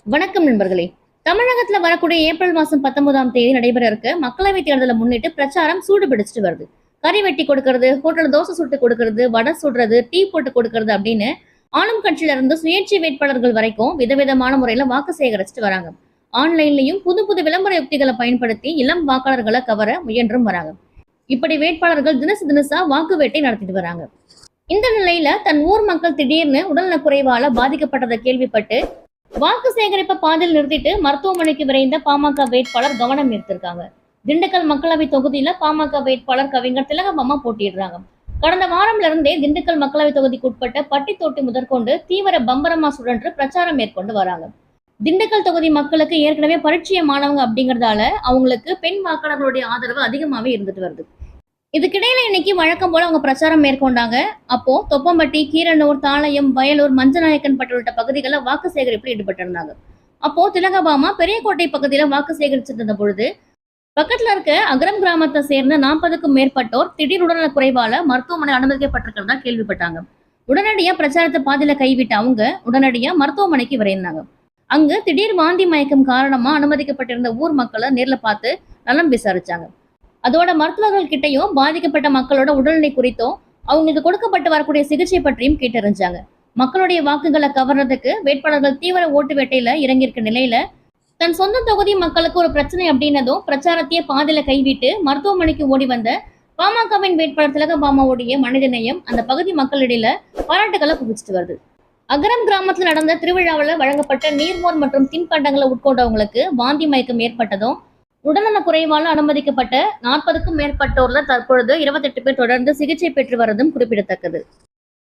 வணக்கம் நண்பர்களே. தமிழகத்துல வரக்கூடிய ஏப்ரல் மாசம் 19ஆம் தேதி நடைபெற இருக்க மக்களவைத் தேர்தலை முன்னிட்டு பிரச்சாரம் சூடு பிடிச்சிட்டு வருது. கறி வெட்டி கொடுக்கறது, ஹோட்டல்ல தோசை சுட்டு கொடுக்கறது, வடை சுடுறது, டீ போட்டு கொடுக்கறது அப்படின்னு ஆளும் கட்சியில இருந்து சுயேட்சை வேட்பாளர்கள் வரைக்கும் விதவிதமான முறையில வாக்கு சேகரிச்சுட்டு வராங்க. ஆன்லைன்லயும் புது புது விளம்பர யுக்திகளை பயன்படுத்தி இளம் வாக்காளர்களை கவர முயன்றும் வராங்க. இப்படி வேட்பாளர்கள் தினசா வாக்கு வேட்டை நடத்திட்டு வராங்க. இந்த நிலையில தன் ஊர் மக்கள் திடீர்னு உடல்நலக் குறைவால பாதிக்கப்பட்டதை கேள்விப்பட்டு வாக்கு சேகரிப்பை பாதியில் நிறுத்திட்டு மருத்துவமனைக்கு விரைந்த பாமக வேட்பாளர் கவனம் ஈர்த்திருக்காங்க. திண்டுக்கல் மக்களவை தொகுதியில பாமக வேட்பாளர் கவிஞர் திலகபாமா போட்டியிடுறாங்க. கடந்த வாரம்ல இருந்தே திண்டுக்கல் மக்களவை தொகுதிக்கு உட்பட்ட பட்டித்தோட்டி முதற்கொண்டு தீவிர பம்பரமா சுழன்று பிரச்சாரம் மேற்கொண்டு வராங்க. திண்டுக்கல் தொகுதி மக்களுக்கு ஏற்கனவே பரிச்சயமானவங்க அப்படிங்கறதால அவங்களுக்கு பெண் வாக்காளர்களுடைய ஆதரவு அதிகமாவே இருந்துட்டு வருது. இதுக்கிடையில இன்னைக்கு வழக்கம் போல அவங்க பிரச்சாரம் மேற்கொண்டாங்க. அப்போ தொப்பம்பட்டி, கீரனூர், தாளையம், வயலூர், மஞ்சநாயக்கன்பட்டு உள்ளிட்ட பகுதிகளில் வாக்கு சேகரிப்பில் ஈடுபட்டிருந்தாங்க. அப்போ திலகபாமா பெரியக்கோட்டை பகுதியில வாக்கு சேகரிச்சிருந்த பொழுது பக்கத்துல இருக்க அகரம் கிராமத்தை சேர்ந்த 40க்கும் மேற்பட்டோர் திடீர் உடல்நல குறைவால மருத்துவமனை அனுமதிக்கப்பட்டிருக்கிறதா கேள்விப்பட்டாங்க. உடனடியா பிரச்சாரத்தை பாதியில கைவிட்ட அவங்க உடனடியா மருத்துவமனைக்கு விரைந்தாங்க. அங்கு திடீர் வாந்தி மயக்கம் காரணமா அனுமதிக்கப்பட்டிருந்த ஊர் மக்களை நேர்ல பார்த்து நலம் விசாரிச்சாங்க. அதோட மருத்துவர்கள் கிட்டையும் பாதிக்கப்பட்ட மக்களோட உடல்நிலை குறித்தும் அவங்களுக்கு கொடுக்கப்பட்டு வரக்கூடிய சிகிச்சை பற்றியும் கேட்டறிஞ்சாங்க. மக்களுடைய வாக்குகளை கவர்றதுக்கு வேட்பாளர்கள் தீவிர ஓட்டு வேட்டையில இறங்கியிருக்க நிலையில தன் சொந்த தொகுதி மக்களுக்கு ஒரு பிரச்சனை அப்படின்னதும் பிரச்சாரத்தையே பாதியில கைவிட்டு மருத்துவமனைக்கு ஓடி வந்த பாமகவின் வேட்பாளர் திலகபாமாவுடைய மனிதநேயம் அந்த பகுதி மக்களிடையில பாராட்டுகளை குவிச்சிட்டு வருது. அகரம் கிராமத்தில் நடந்த திருவிழாவில் வழங்கப்பட்ட நீர்மோர் மற்றும் தின்பண்டங்களை உட்கொண்டவங்களுக்கு வாந்தி மயக்கம் ஏற்பட்டதும் உடல்நல குறைவால அனுமதிக்கப்பட்ட 40க்கும் மேற்பட்டோர்ல தற்பொழுது 28 பேர் தொடர்ந்து சிகிச்சை பெற்று வருவதும் குறிப்பிடத்தக்கது.